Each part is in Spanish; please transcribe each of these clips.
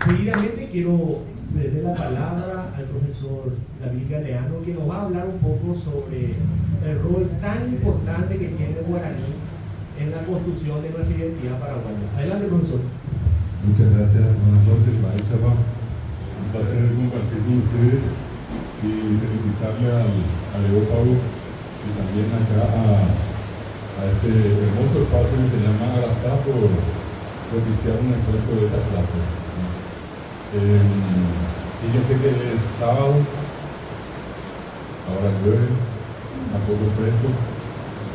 Seguidamente quiero cederle la palabra al profesor David Galeano, que nos va a hablar un poco sobre el rol tan importante que tiene el guaraní en la construcción de nuestra identidad paraguaya. Adelante, profesor. Muchas gracias, buenas noches, maestra. Un placer compartir con ustedes y felicitarle al Evo Pablo y también acá a este hermoso espacio que se llama Arasá por propiciar un encuentro de esta clase. Fíjense que el sábado, ahora llueve, a poco fresco,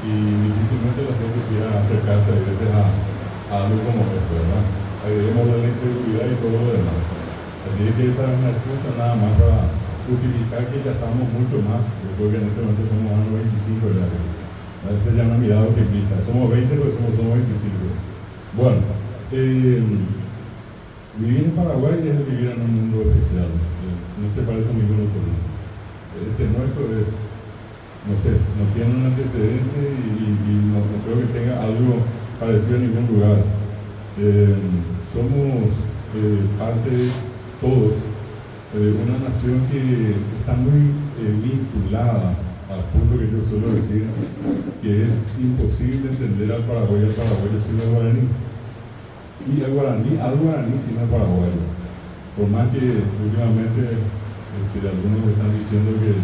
y difícilmente la gente quiera acercarse a veces a algo como esto, ¿verdad? Agreguemos la inseguridad y todo lo demás. Así que esa es una excusa nada más para justificar que ya estamos mucho más. Yo creo que en este momento somos más de 25, ¿verdad? A veces ya no han mirado que implica. Somos 20, pero somos 25. Bueno, vivir en Paraguay es vivir en un mundo especial. No se parece a ningún otro mundo. Este nuestro es, no sé, no tiene un antecedente y no creo que tenga algo parecido en ningún lugar. Somos parte de todos una nación que está muy vinculada al punto que yo suelo decir que es imposible entender al paraguayo sin el guaraní. Y al guaraní sin el paraguayo. Por más que últimamente algunos están diciendo que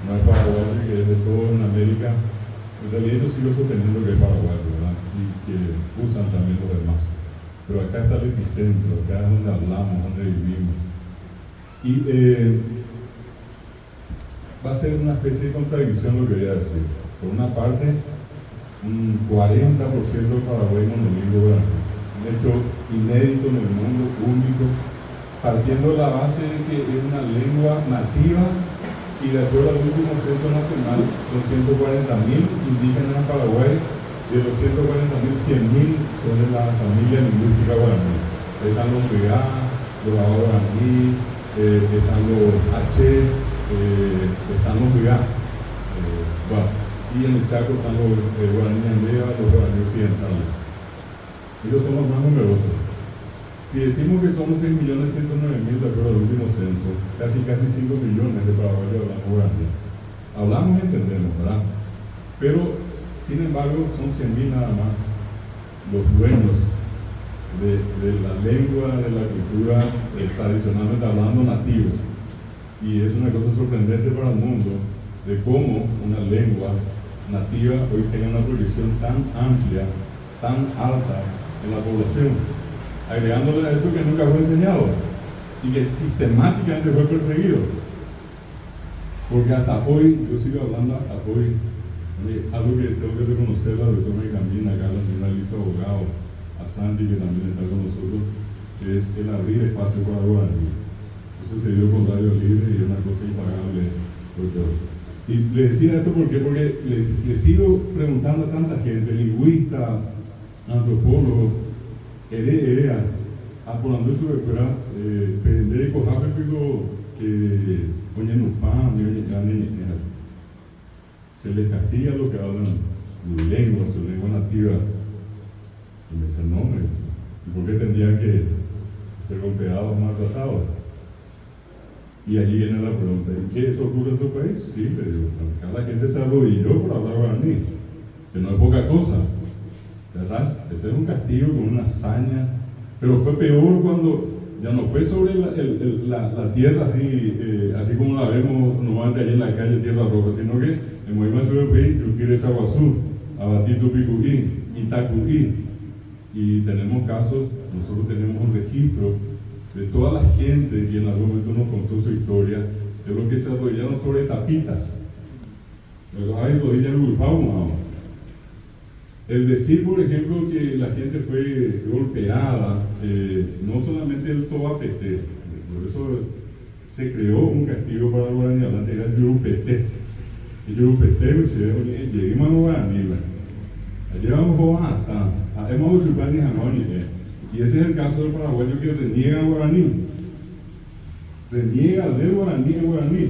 no es paraguayo, que es de todo en América, en realidad yo sigo sosteniendo que es paraguayo, ¿verdad? Y que usan también los demás. Pero acá está el epicentro, acá es donde hablamos, donde vivimos. Y va a ser una especie de contradicción lo que voy a decir. Por una parte, un 40% de Paraguay monolingüe, un hecho inédito en el mundo, único, partiendo de la base de que es una lengua nativa y de acuerdo al último censo nacional, son 140.000 indígenas en Paraguay. De los 140.000, 100.000 son de la familia lingüística guaraní. Están los Vega, los guaraní, están los H, están los Vega. Y en el Chaco están los guaraní andea, los guaraní occidentales. Ellos son los más numerosos. Si decimos que somos 6.109.000 de acuerdo al último censo, casi 5 millones de paraguayos hablamos guaraní. Hablamos y entendemos, ¿verdad? Pero sin embargo, son 100.000 nada más los dueños de la lengua, de la cultura tradicionalmente hablando nativos. Y es una cosa sorprendente para el mundo de cómo una lengua nativa hoy tenga una proyección tan amplia, tan alta en la población, agregándole a eso que nunca fue enseñado y que sistemáticamente fue perseguido. Porque hasta hoy, yo sigo hablando hasta hoy, algo que tengo que reconocer a la doctora Camina, acá la señora Lisa Abogado, a Santi que también está con nosotros, que es el abrir espacio para guaraní. Eso se dio con Radio Libre y es una cosa impagable, doctor. Y le decía esto porque le sigo preguntando a tanta gente, lingüista, antropólogo, herea, apurando su escuela, pendere cojape pico, oye no pan, se les castiga lo que hablan su lengua nativa. Y me dicen, no, ¿y por qué tendrían que ser golpeados, maltratados? Y allí viene la pregunta, ¿y qué eso ocurre en su país? Sí, le digo, acá la gente se arrodilló por hablar guaraní, que no es poca cosa. Ya sabes, ese es un castigo con una hazaña, pero fue peor cuando ya no fue sobre la tierra así como la vemos normalmente allá en la calle, tierra roja, sino que en Moima Subepeí, yo quiero esa Aguazú, Abatito Picuí, Itacuí. Y tenemos casos, nosotros tenemos un registro de toda la gente que en algún momento nos contó su historia, de lo que se arrollaron sobre tapitas. Ay, rodilla el el decir, por ejemplo, que la gente fue golpeada, no solamente el Tobapeté, por eso se creó un castigo para el guaraní hablante, era el Yurupeté. El Yurupeté, lleguemos a guaraní, allí vamos hasta hemos chupar ni jamón, y ese es el caso del paraguayo que reniega al guaraní, reniega del guaraní en guaraní,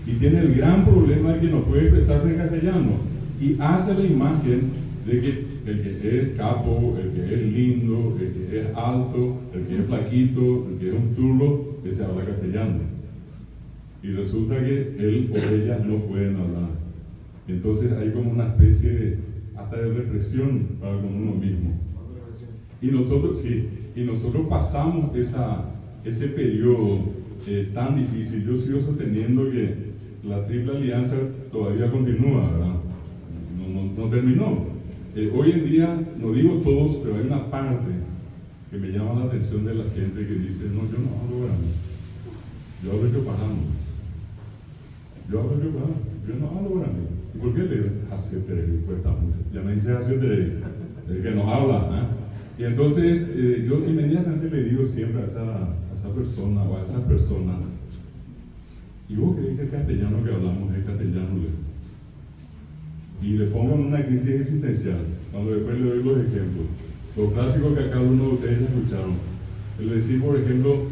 y tiene el gran problema de que no puede expresarse en castellano, y hace la imagen de que el que es capo, el que es lindo, el que es alto, el que es flaquito, el que es un chulo, ese habla castellano. Y resulta que él o ella no pueden hablar. Entonces hay como una especie de, hasta de represión para con uno mismo. Y nosotros pasamos ese periodo tan difícil. Yo sigo sosteniendo que la Triple Alianza todavía continúa, ¿verdad? No terminó. Hoy en día, no digo todos, pero hay una parte que me llama la atención de la gente que dice, no, yo no hablo guaraní, yo hablo yoparano. Yo no hablo guaraní. ¿Y por qué le hace Tereri? Cuesta mucho. Ya me dice hace Tereri, el que nos habla. Y entonces yo inmediatamente le digo siempre a esa persona o a esas personas, ¿y vos crees que el castellano que hablamos es castellano? Y le pongo en una crisis existencial, cuando después le doy los ejemplos. Los clásicos que cada uno de ustedes escucharon. El decir, por ejemplo,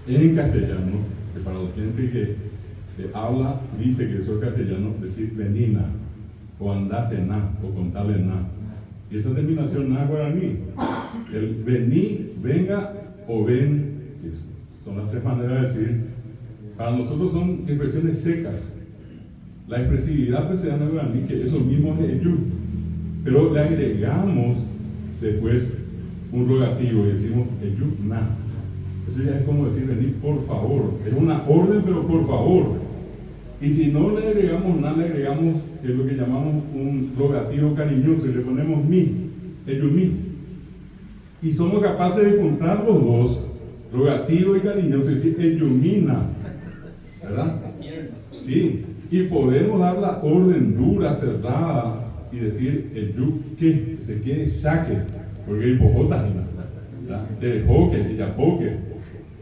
en castellano, que para la gente que habla, dice que eso es castellano, decir venina, o andate na, o contale na. Y esa terminación na guaraní. El vení, venga o ven, son las tres maneras de decir. Para nosotros son expresiones secas. La expresividad pues se llama guaraní, que eso mismo es ello. Pero le agregamos después un rogativo y decimos ello na. Eso ya es como decir venir por favor. Es una orden, pero por favor. Y si no le agregamos nada, le agregamos lo que llamamos un rogativo cariñoso y le ponemos mi, ello mi. Y somos capaces de juntar los dos, rogativo y cariñoso, y decir ello mina, ¿verdad? Sí. Y podemos dar la orden dura, cerrada, y decir ello que se quede saque, porque hay pojotas, de joque, y yapoque.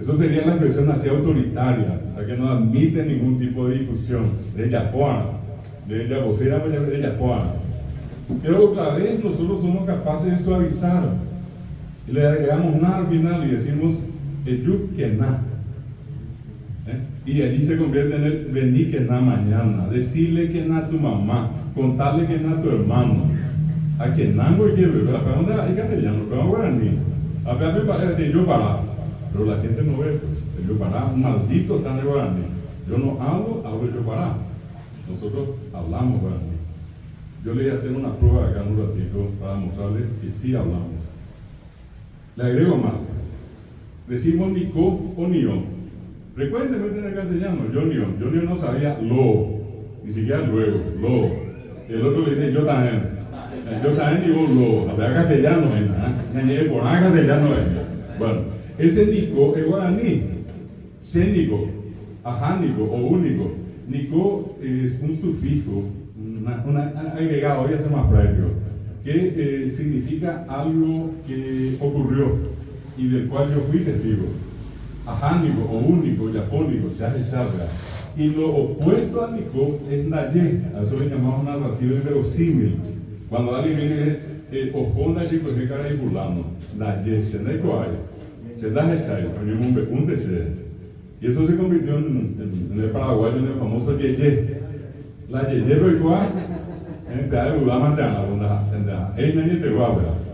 Eso sería la expresión así autoritaria, o sea que no admite ningún tipo de discusión, de yapoana, de yabocera, de yapoana. Pero otra vez nosotros somos capaces de suavizar, y le agregamos na al final y decimos ello que na. Y allí se convierte en el vení que na mañana, decirle que na tu mamá, contarle que na tu hermano. A que na no lleve, ¿verdad? ¿Para dónde hay castellano? ¿Para guaraní? A ver, me parece yo para. Pero la gente no ve, pues, yo para, un maldito tan de guaraní. Yo no hablo yo para. Nosotros hablamos guaraní. Yo le voy a hacer una prueba acá en un ratito para mostrarles que sí hablamos. Le agrego más. Decimos nico o nio. Frecuentemente en el castellano, yo no sabía lo, ni siquiera luego, lo. Y el otro le dice yo también digo lo, había castellano en por nada castellano en. Bueno, ese nico es guaraní, cénico, ajánico o único. Nico es un sufijo, un agregado, voy a ser más práctico, que significa algo que ocurrió y del cual yo fui testigo. Ajánico o único, yapónico, se hace sabra. Y lo opuesto a nico es naye, a eso le llamamos narrativo inverosímil. Cuando alguien viene, ojo naye, pues que cara y burlando, naye, se da se da un deseo. Y eso se convirtió en el paraguayo en el famoso yeye. La yeye lo igual, en te burlama te ana, nadie te va a ver.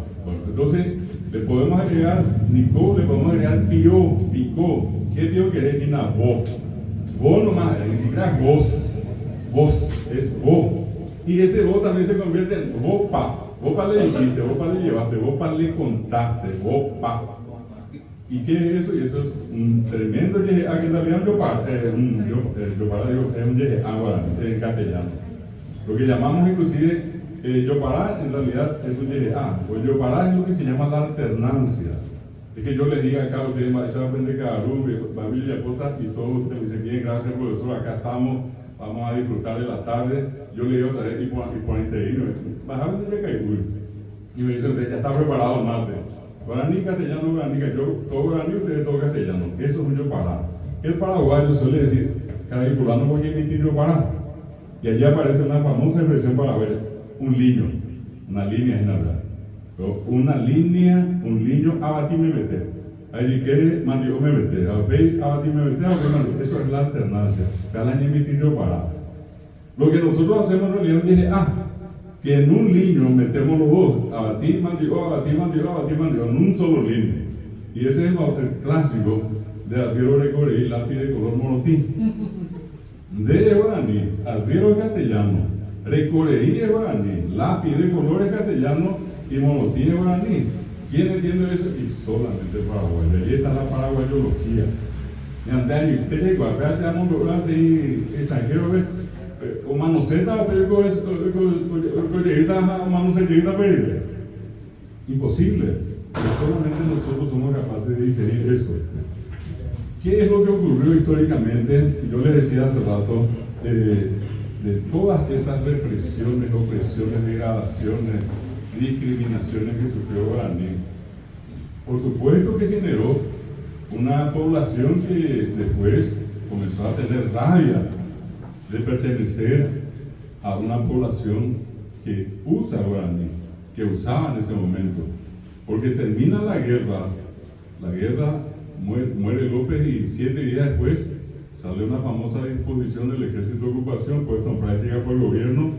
Entonces, le podemos agregar nico, le podemos agregar pio, pico. ¿Qué tío querés? Una voz. Vos nomás, ni siquiera vos. Vos, es vos. Y ese vos también se convierte en vos pa. Vos pa le dijiste, vos pa le llevaste, vos pa le contaste, vos pa. ¿Y qué es eso? Y eso es un tremendo yeje, que en realidad yo para digo, es un yeje en castellano. Lo que llamamos inclusive yopará en realidad es un yeje pues yopará es lo que se llama la alternancia. Es que yo les diga acá a ustedes, Marisa Aprende Cagarú, Babil Yapota, y todos ustedes me dicen bien, gracias profesor, acá estamos, vamos a disfrutar de la tarde. Yo le digo otra vez, y por interino, bajame de Caigüí. Y me dicen, usted ya está preparado el mate. Guaraní, castellano, guaraní, yo todo guaraní, ustedes todo castellano. Eso es un yopará. El paraguayo suele decir, caray, fulano voy a emitir yopará. Y allí aparece una famosa expresión paraguaya, un liño, una línea en verdad. Una línea, un liño, abatí me mete. Ahí quiere, mandió me mete. Abatí me mete, eso es la alternancia. Cada año emitir yopará. Lo que nosotros hacemos en realidad es que en un línea metemos los dos, abatí, mandió, abatí, en un solo línea. Y ese es el clásico de Alfiero Recoreí, lápiz de color monotí. De guaraní, Alfiero castellano, Recoreí es guaraní, lápiz de colores castellano y monotí es guaraní. ¿Quién entiende eso? Y solamente Paraguay. Ahí está la paraguayología. Y antes, usted llegó a ver, seamos de extranjero, o manoceta, o lleguita, o manocetita, imposible. Pero solamente nosotros somos capaces de digerir eso. ¿Qué es lo que ocurrió históricamente? Yo les decía hace rato, de todas esas represiones, opresiones, degradaciones, discriminaciones que sufrió Guaraní. Por supuesto que generó una población que después comenzó a tener rabia de pertenecer a una población que usa guaraní, que usaba en ese momento. Porque termina la guerra, muere López y 7 días después sale una famosa disposición del Ejército de Ocupación puesta en práctica por el gobierno,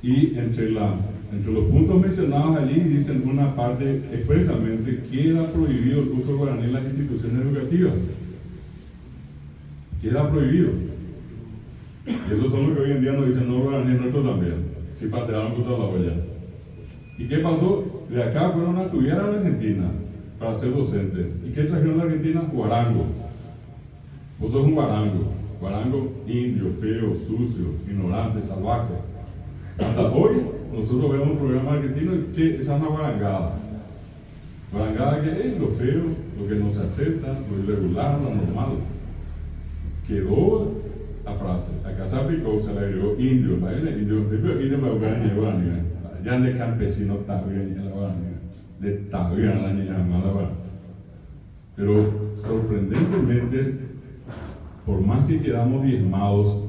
y entre los puntos mencionados allí dicen una parte expresamente: queda prohibido el uso guaraní en las instituciones educativas. Queda prohibido. Y esos son los que hoy en día nos dicen: no, guaraní nuestro también. Si patearon contra la olla. ¿Y qué pasó? De acá fueron a estudiar a la Argentina para ser docentes. ¿Y qué trajeron a la Argentina? Guarango. Vos sos un guarango. Guarango indio, feo, sucio, ignorante, salvaje. Hasta hoy nosotros vemos un programa argentino y che, esa es una guarangada. Guarangada que es lo feo, lo que no se acepta, lo irregular, lo normal. Quedó la frase. Acá se aplicó, se le agregó indio, indio para buscar en guaraní. Ya de campesino está bien en la guaraní. De Tavia la niña mala. Pero sorprendentemente, por más que quedamos diezmados,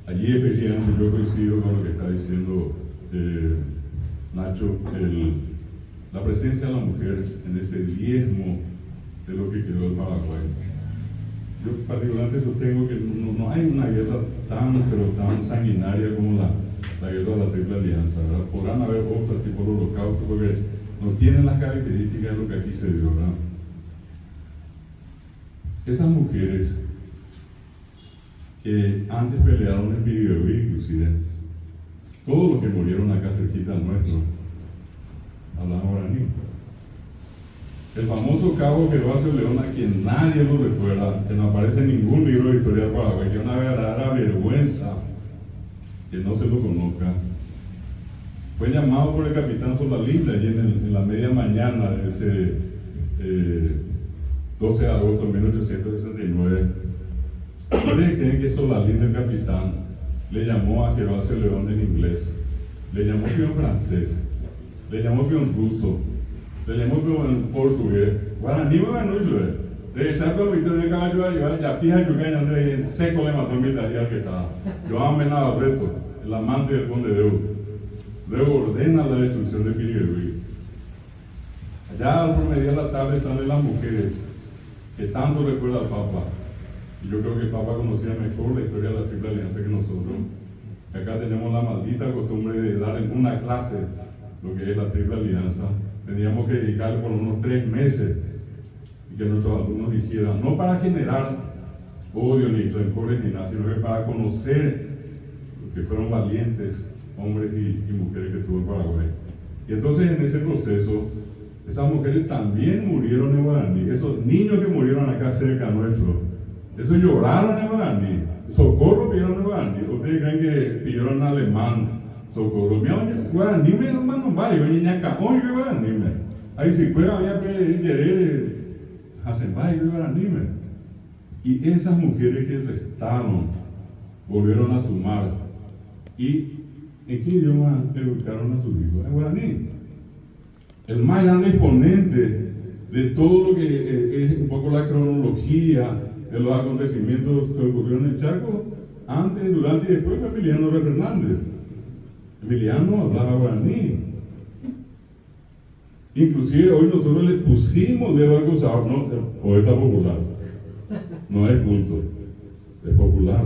allí efectivamente yo coincido con lo que está diciendo Nacho, la presencia de la mujer en ese diezmo de lo que quedó el Paraguay. Yo particularmente sostengo que no hay una guerra tan sanguinaria como la guerra de la Triple Alianza, ¿verdad? Podrán haber otros tipos de holocausto porque no tienen las características de lo que aquí se dio, ¿verdad? Esas mujeres que antes pelearon en Piribebuy, inclusive, todos los que murieron acá cerquita nuestro, hablaban guaraní. El famoso cabo Gervasio León, a quien nadie lo recuerda, que no aparece en ningún libro de historia de Paraguay, que es una verdadera vergüenza que no se lo conozca, fue llamado por el capitán Solalinda allí en la media mañana de ese 12 de agosto de 1869. ¿Ustedes creen que Solalinda, el capitán, le llamó a Gervasio León en inglés? Le llamó peón francés, le llamó peón ruso, le llamó peón portugués. Guaraní me ganó yo. De echar con mi de caballo arriba, ya pija que cañan de seco le mató mi taller que estaba. Yo amenazaba reto, el amante del conde Deu. Luego ordena la destrucción de Piribebuy. Allá al promedio de la tarde salen las mujeres que tanto recuerda al Papa. Y yo creo que el Papa conocía mejor la historia de la Triple Alianza que nosotros. Acá tenemos la maldita costumbre de dar en una clase lo que es la Triple Alianza. Teníamos que dedicarle por unos 3 meses y que nuestros alumnos dijeran, no para generar odio ni rencores ni nada, sino que para conocer que fueron valientes hombres y mujeres que tuvo el Paraguay. Y entonces en ese proceso, esas mujeres también murieron en guaraní. Esos niños que murieron acá cerca nuestro, esos lloraron en guaraní. Socorro pidieron en guaraní. ¿Ustedes creen que pidieron en alemán socorro? Mi guaraní me hermano vaya, venía acá, oye guaraní me. Ahí si fuera había que hacen vaya guaraní me. Y esas mujeres que restaron volvieron a sumar. ¿Y en qué idioma educaron a sus hijos? En guaraní. El más grande exponente de todo lo que es un poco la cronología de los acontecimientos que ocurrieron en Chaco, antes, durante y después, fue Emiliano R. Fernández. Emiliano hablaba guaraní. Inclusive hoy nosotros le pusimos dedo acusador, no, poeta popular. No es culto, es popular.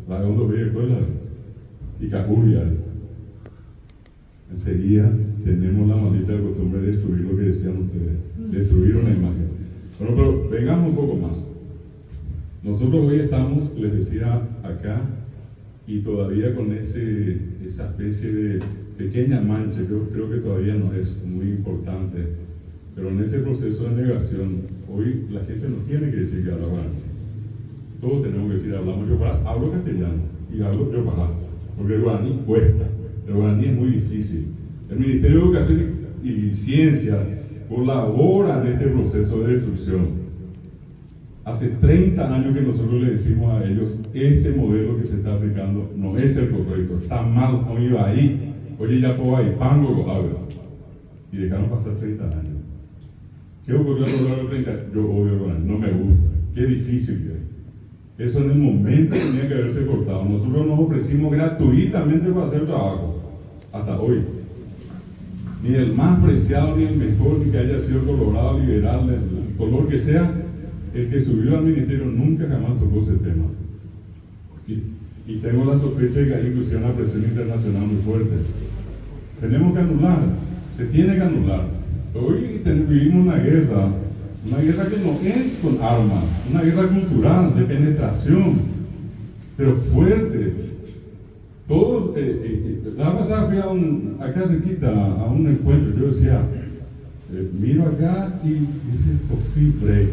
La de donde veía escuela y Cacuria. enseguida tenemos la maldita costumbre de destruir lo que decían ustedes, destruir una imagen. Bueno, pero vengamos un poco más. Nosotros hoy estamos, les decía acá, y todavía con esa especie de pequeña mancha, yo creo que todavía no es muy importante, pero en ese proceso de negación, hoy la gente no tiene que decir que habla guaraní. Todos tenemos que decir, hablamos yo para, hablo castellano y hablo yo para, porque el guaraní cuesta, el guaraní es muy difícil. El Ministerio de Educación y Ciencia colabora en este proceso de destrucción. Hace 30 años que nosotros le decimos a ellos, este modelo que se está aplicando no es el correcto, está mal, no iba ahí. Oye, ya puedo ahí, pango lo habla. Y dejaron pasar 30 años. ¿Qué ocurrió a lo largo de 30 años? Yo odio el guaraní, no me gusta. Qué difícil que es. Eso en el momento tenía que haberse cortado. Nosotros nos ofrecimos gratuitamente para hacer trabajo. Hasta hoy. Ni el más preciado, ni el mejor, ni que haya sido colorado, liberal, el color que sea, el que subió al ministerio nunca jamás tocó ese tema. Y tengo la sospecha de que hay inclusive una presión internacional muy fuerte. Tenemos que anular, se tiene que anular. Hoy vivimos una guerra que no es con armas, una guerra cultural, de penetración, pero fuerte. Todos, la pasada fui acá cerquita a un encuentro, yo decía, miro acá y dice coffee break.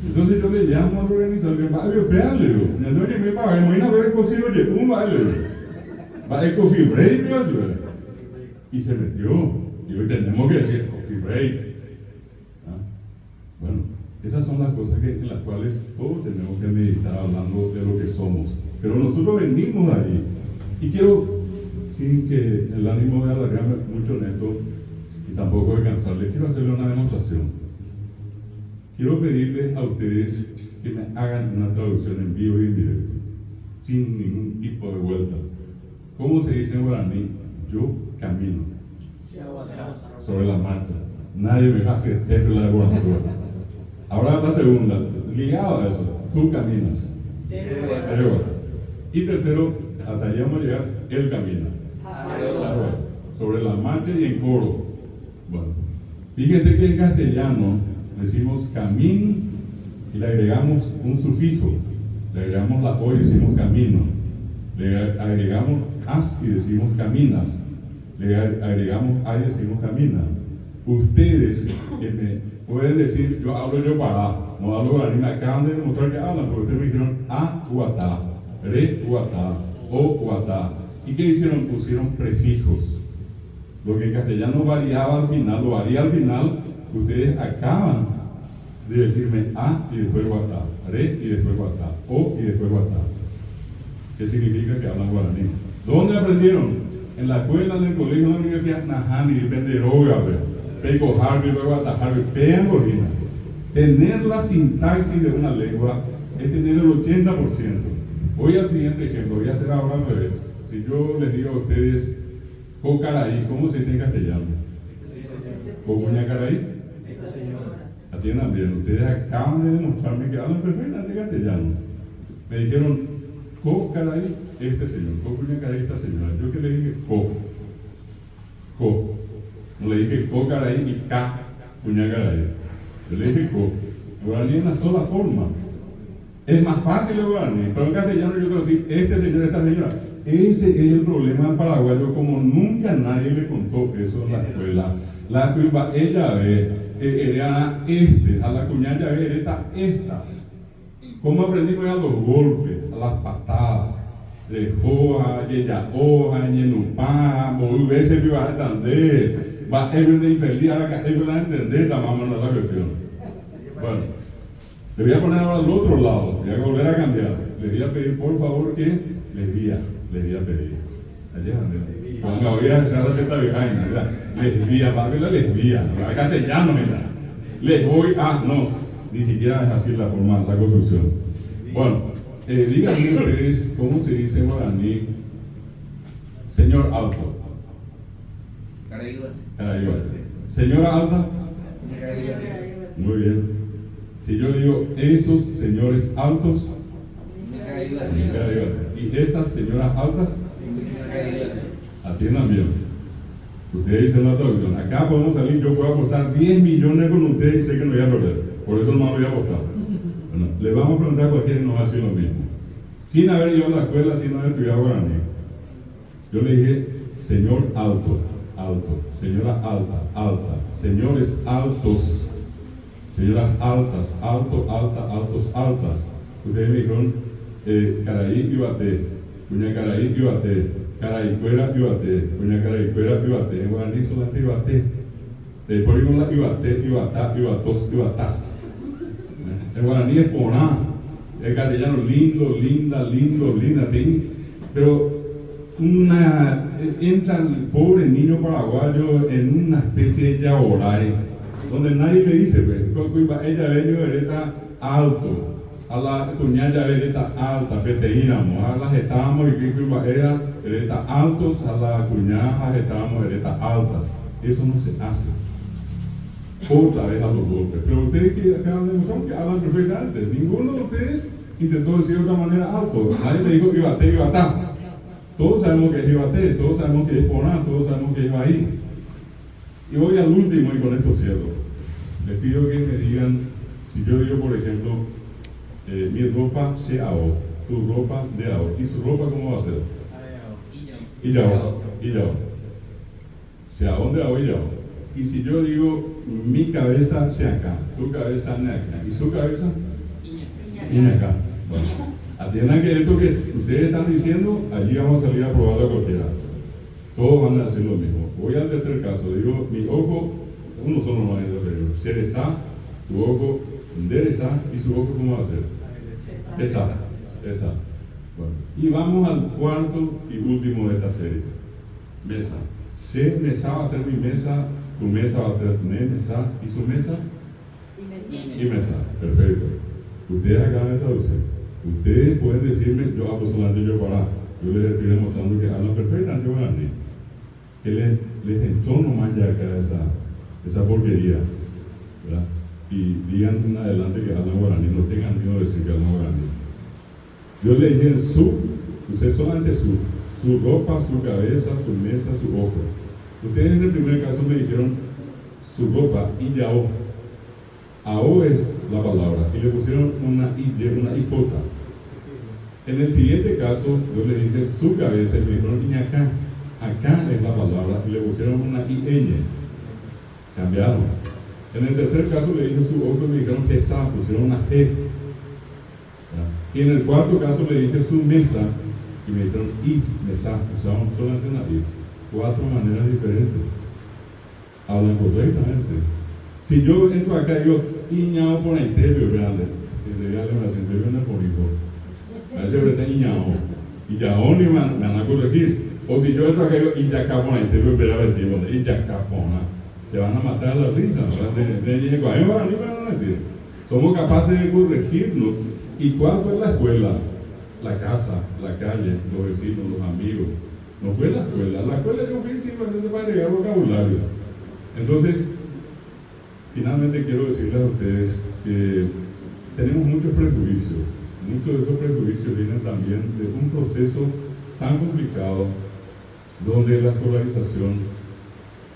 Entonces yo le llamo al organizador, que va a veale, no que me paga, imagina ver cocido, oye, un baile, va a coffee break, y se metió, y hoy tenemos que decir coffee break. ¿Ah? Bueno, esas son las cosas en las cuales todos tenemos que meditar hablando de lo que somos, pero nosotros venimos de ahí, y quiero, sin que el ánimo de alargarme mucho en esto, y tampoco de cansarles, quiero hacerle una demostración. Quiero pedirles a ustedes que me hagan una traducción en vivo y en directo, sin ningún tipo de vuelta. ¿Cómo se dice en guaraní? Yo camino sobre la marcha. Nadie me hace la de guaraní. Ahora la segunda, ligado a eso, tú caminas. Y tercero, hasta allá vamos a llegar, él camina. Sobre la marcha y en coro. Bueno, fíjense que en castellano decimos camino y le agregamos un sufijo, le agregamos la o y decimos camino, le agregamos as y decimos caminas, le agregamos a y decimos camina. Ustedes que me pueden decir, yo hablo yo para, no hablo guaraní, me acaban de demostrar que hablan, porque ustedes me dijeron a huatá, re huatá, o huatá. ¿Y qué hicieron? Pusieron prefijos. Lo que en castellano variaba al final, lo varía al final. Ustedes acaban de decirme a y después guatá, re y después guatá, o y después guatá. ¿Qué significa que hablan guaraní? ¿Dónde aprendieron? En la escuela, en el colegio, en la universidad, Najani, Penderoga, Peco Harvey, Guatá Harvey, Peangorina. Tener la sintaxis de una lengua es tener el 80%. Voy al siguiente ejemplo, voy a hacer ahora al revés. Si yo les digo a ustedes, Cocaraí, ¿cómo se dice en castellano? Cocuñacaraí. Atiendan bien, ustedes acaban de demostrarme que hablan perfectamente castellano. Me dijeron, Cocaraí, este señor, Cocuñacaraí, esta señora. Yo que le dije, Co. No le dije Cocaraí y Ca, Cuñacaraí. Yo le dije Co. El guaraní es una sola forma. Es más fácil el guaraní, pero en castellano yo quiero decir, este señor, esta señora. Ese es el problema del paraguayo, como nunca nadie le contó eso en la escuela. La culpa, ella ve, era a la cuñada ve, era esta. ¿Cómo aprendimos a los golpes, a las patadas? De hoja, ella hoja, ñenupá, muy veces me va a entender. Va a ir de infeliz a la calle, me va a entender, tamamos la cuestión. Bueno, le voy a poner ahora al otro lado, voy a volver a cambiar. Le voy a pedir, por favor, que les voy a pedir. Allá, cuando voy a echar la cheta viejaina, ¿verdad? Lesbía, papi, la lesbía, la castellano, ¿verdad? Les voy a, no, ni siquiera es así la forma, la construcción. Bueno, díganme ustedes cómo se dice en guaraní, señor alto. Caraíba. Señora alta. Muy bien. Si yo digo esos señores altos, y esas señoras altas, atiendan bien. Ustedes dicen la traducción, acá podemos salir, yo puedo apostar 10 millones con ustedes y sé que no voy a perder, por eso no me voy a apostar. Bueno, le vamos a preguntar a cualquiera y nos va a decir lo mismo. Sin haber ido a la escuela, sin haber estudiado guaraní. Yo le dije, señor alto, alto, señora alta, alta, señores altos, señoras altas, alto, alta, altos, altas. Ustedes me dijeron, caraí y bate, cuña caraí y bate, caraicuera y bate, cuña caraicuera y bate. En guaraní solamente y bate. Por ahí la y bate, y batá, y batos, y batás. En guaraní es poná. El castellano lindo, linda, lindo, linda. Pero entra el pobre niño paraguayo en una especie de yaorai, donde nadie le dice, pues, ella venido hereta alto, a la cuñada hereta alta, peteínamos, a las estábamos y pico era hereta altos, a la cuñada estábamos hereta altas. Eso no se hace. Otra vez a los golpes. Pero ustedes que acaban de demostrar que hablan perfectamente. Ninguno de ustedes intentó decir de otra manera alto. Nadie le dijo ibate, ibatá. Todos sabemos que es ibate, todos sabemos que es poná, todos sabemos que es ahí. Y voy al último y con esto cierro. Les pido que me digan, si yo digo por ejemplo, mi ropa se ahó, tu ropa de ahó. ¿Y su ropa cómo va a ser? Y ya. Se ahó de ahó y ya. Y si yo digo, mi cabeza se acá, tu cabeza ne acá, y su cabeza y acá. Bueno, atiendan que esto que ustedes están diciendo, allí vamos a salir a probarlo a cualquiera. Todos van a hacer lo mismo. Voy al tercer caso, digo, mi ojo, uno solo no es inferior, cereza, tu ojo, endereza, y su ojo ¿cómo va a ser? Esa. Bueno, y vamos al cuarto y último de esta serie. Mesa. Se mesa va a ser mi mesa, tu mesa va a ser mi mesa, y su mesa y mesa. Perfecto. Ustedes acaban de traducir. Ustedes pueden decirme, yo hablo solamente yo para. Yo les estoy demostrando que hablan perfectamente guaraní. Que les entorno más ya acá esa porquería, ¿verdad? Y digan en adelante que hablan guaraní, no tengan miedo de decir que hablan guaraní. Yo le dije usted solamente su ropa, su cabeza, su mesa, su ojo. Ustedes en el primer caso me dijeron su ropa y yaó. Ao es la palabra y le pusieron una ipota. En el siguiente caso yo le dije su cabeza y me dijeron y acá es la palabra y le pusieron una ñ. Cambiaron. En el tercer caso le dije su ojo y me dijeron pesá, pusieron una g. Y en el cuarto caso le dije su mesa y me dijeron y mesa, usaban solamente una i. 4 maneras diferentes. Hablan correctamente. Si yo entro acá y digo iñao por interior grande, que sería la interior en el porico, a veces está iñao y ya ni me van a corregir. O si yo entro acá y digo iyacapona interior, pero a ver, digo iyacapona, se van a matar a la risa, de van a decir. Somos capaces de corregirnos. ¿Y cuál fue la escuela? La casa, la calle, los vecinos, los amigos. No fue la escuela yo fui simplemente para agregar vocabulario. Entonces, finalmente quiero decirles a ustedes que tenemos muchos prejuicios. Muchos de esos prejuicios vienen también de un proceso tan complicado donde la escolarización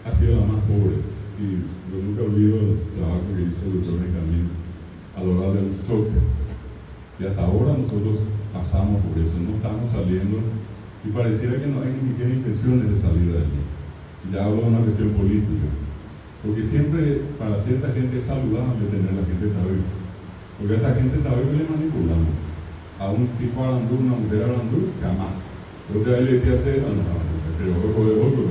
ha sido la más pobre. Y yo nunca olvido el trabajo que hizo el doctor Benjamín a lo largo del shock. Y hasta ahora nosotros pasamos por eso, no estamos saliendo y pareciera que no hay ni siquiera intenciones de salir de allí. Y ya hablo de una cuestión política, porque siempre para cierta gente es saludable tener a la gente tabú, porque a esa gente tabú le manipulamos. A un tipo arandú, una mujer arandú, jamás. Pero otra vez le decía pero ojo de otro,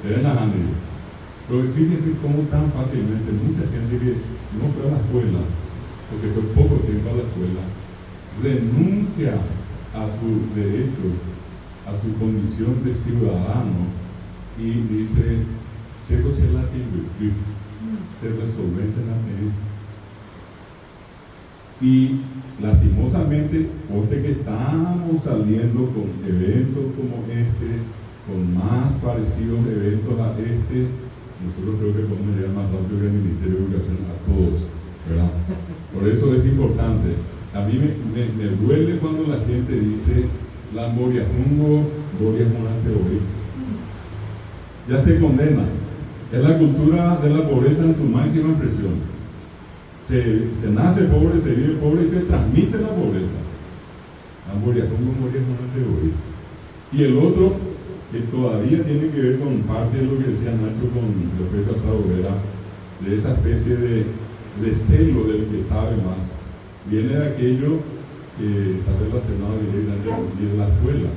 pero fíjense cómo tan fácilmente mucha gente que no fue a la escuela, porque fue poco tiempo a la escuela, renuncia a su derecho, a su condición de ciudadano y dice, checo si la te resolvente la ley. Y lastimosamente, porque que estamos saliendo con eventos como este, con más parecidos eventos a este, nosotros creo que podemos llegar más rápido que el Ministerio de Educación a todos, ¿verdad? Por eso es importante. A mí me duele cuando la gente dice la Moria Jungo, Moria Monante hoy. ya se condena. Es la cultura de la pobreza en su máxima expresión. Se nace pobre, se vive pobre y se transmite la pobreza. Y el otro, que todavía tiene que ver con parte de lo que decía Nacho con respecto a esa hoguera, de esa especie de celo del que sabe más, viene de aquello que está relacionado directamente en la escuela.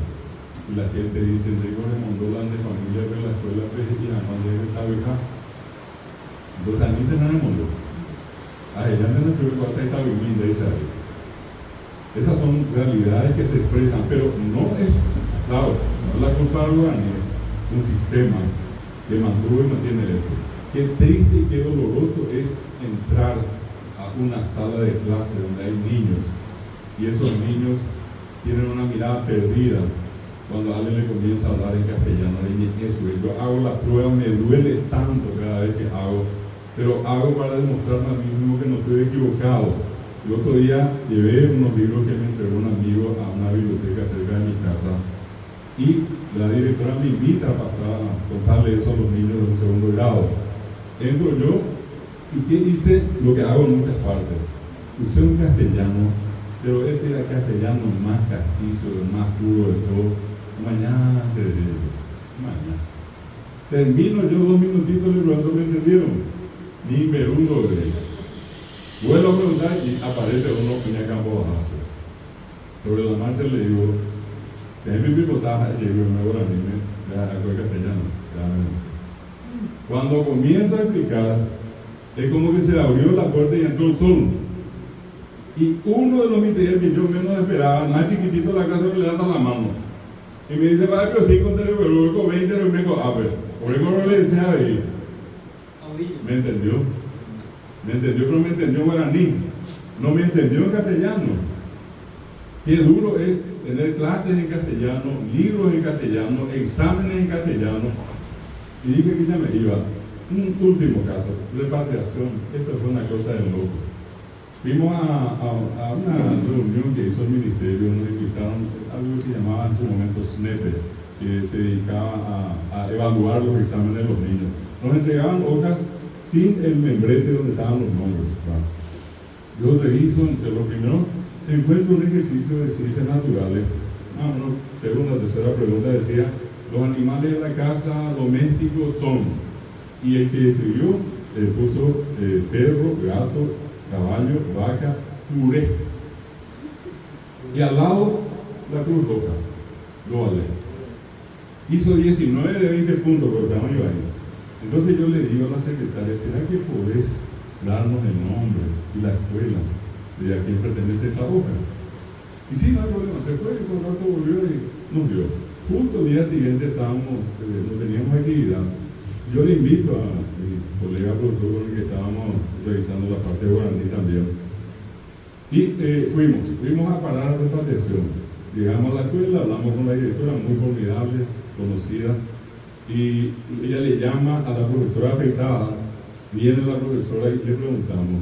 Y la gente dice, tengo de Mondolan de familia de la escuela, y además de esta abeja, dos años en el mundo. Ella no es que está viviendo esa. Esas son realidades que se expresan, pero no es, claro, no es la culpa de Guaraní, es un sistema que mantuvo y mantiene esto. Qué triste y qué doloroso es entrar a una sala de clase donde hay niños y esos niños tienen una mirada perdida cuando alguien le comienza a hablar en castellano. Yo hago la prueba, me duele tanto cada vez que hago, pero hago para demostrarme a mí mismo que no estoy equivocado. El otro día llevé unos libros que me entregó un amigo a una biblioteca cerca de mi casa y la directora me invita a pasar a contarle eso a los niños de un segundo grado. Entro yo y ¿qué hice? Lo que hago en muchas partes. Usé un castellano, pero ese era el castellano más castizo, el más puro de todo. Mañana. Termino yo 2 minutitos y luego me entendieron. Ni merundo de ellos. Vuelvo a preguntar y aparece uno que me campo bajo. Sobre la marcha le digo, déjeme picotaje, y yo me voy a niña, ya algo castellano. Cuando comienzo a explicar, es como que se abrió la puerta y entró el sol. Y uno de los misterios que yo menos esperaba, más chiquitito de la clase, me levanta la mano. Y me dice, vaya, pero 5 te luego 20 te luego a ver. Por eso no le decía ahí. ¿Me entendió? Pero me entendió guaraní. No me entendió en castellano. Qué duro es tener clases en castellano, libros en castellano, exámenes en castellano. Y dije que ya me iba. Un último caso, repatriación. Esto fue una cosa de loco. Fuimos a una reunión que hizo el ministerio, nos invitaron a algo que se llamaba en su momento SNEPE, que se dedicaba a evaluar los exámenes de los niños. Nos entregaban hojas sin el membrete donde estaban los nombres. Yo reviso, entre lo primero, encuentro un ejercicio de ciencias naturales. Segunda, tercera pregunta decía, los animales de la casa domésticos son, y el que escribió puso perro, gato, caballo, vaca, puré. Y al lado, la Cruz Roja, lo vale. Hizo 19 de 20 puntos, pero estaba ahí. Entonces yo le digo a la secretaria, ¿será que podés darnos el nombre y la escuela de a quién pertenece esta hoja? Y sí, no hay problema, se fue, y por rato volvió y nos dio. Justo el día siguiente no teníamos actividad. Yo le invito a mi colega profesor con el que estábamos revisando la parte de guaraní también. Y fuimos a parar a repatriación. Llegamos a la escuela, hablamos con la directora, muy formidable, conocida. Y ella le llama a la profesora afectada, viene la profesora y le preguntamos,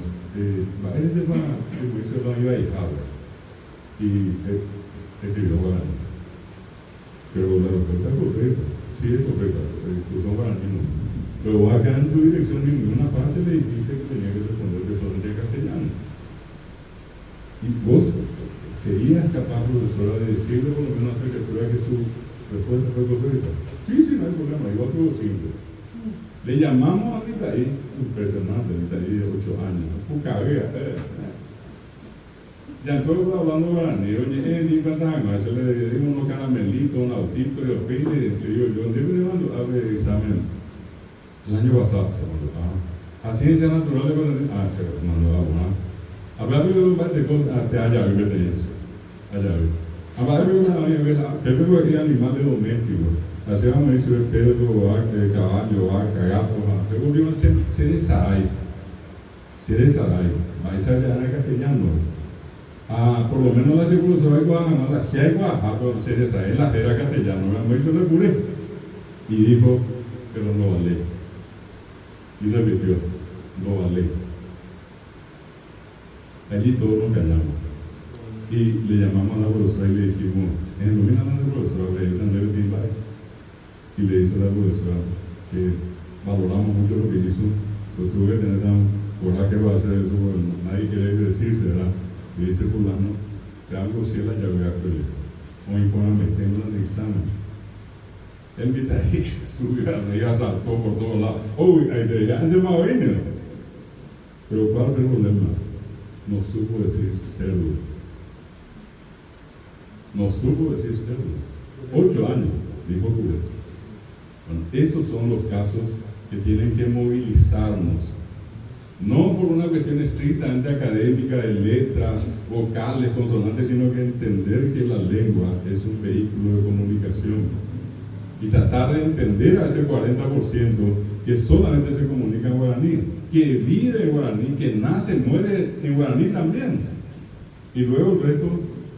¿va este tema el juicio de la vida hijada? Y escribió guaraní. Pero la respuesta es correcta, sí es correcta, son guaraní no. Pero acá en tu dirección en ninguna parte le dijiste que tenía que responder que solamente en castellano. Y vos serías capaz, profesora, de decirle por lo menos a la secretaria que su respuesta fue correcta. Sí, no hay problema, igual que vos simple. Le llamamos a Nitaí, impresionante, Nitaí de 8 años, Pucavea, ya nosotros hablando guaraní, oye, ni Catanga, se le dimos unos caramelitos, un autito de opine, y le digo yo, ¿dónde me mando a ver examen? El año pasado se mandó, a ciencia natural de guaraní, se mandó a una. Hablando de cosas, allá vi, allá vi. Hablando de una, ¿qué tengo aquí animales domésticos? Así vamos a decir perro, caballo, vaca, gato, pero digo, Cerezaray, maíz allá en castellano. Por lo menos la circulación de Guadalajara, si hay Guadalajara, Cerezaray, la era castellano, me hizo de puré. Y dijo, pero no vale. Y repitió, no vale. Allí todos nos callamos. Y le llamamos a la profesora y le dijimos, en el lugar de la profesora, le entender el timbre. Y le dice a la profesora, que valoramos mucho lo que hizo, lo tuve que tener tan coraje para hacer eso, porque nadie quiere decirse, ¿verdad? Y dice fulano, te algo si la llave a colegio, o informalmente en un examen. Él me está ahí, subió arriba, saltó por todos lados. Uy, ahí te ya ande más bien. Pero ¿cuál es el problema? No supo decir cédula. No supo decir cédula. 8 años, dijo Rubén. Bueno, esos son los casos que tienen que movilizarnos. No por una cuestión estrictamente académica de letras, vocales, consonantes, sino que entender que la lengua es un vehículo de comunicación. Y tratar de entender a ese 40% que solamente se comunica en guaraní, que vive en guaraní, que nace, muere en guaraní también. Y luego el resto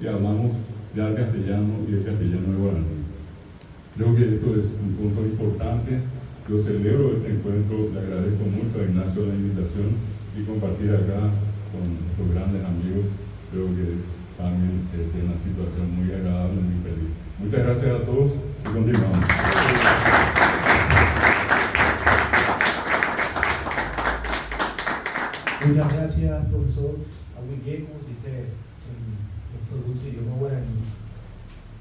que hablamos ya el castellano y el castellano de guaraní. Creo que esto es un punto importante. Yo celebro este encuentro, le agradezco mucho a Ignacio la invitación y compartir acá con estos grandes amigos. Creo que es también una situación muy agradable y muy feliz. Muchas gracias a todos y continuamos. Muchas gracias, profesor Aguillemus, dice en nuestro dulce idioma guaraní.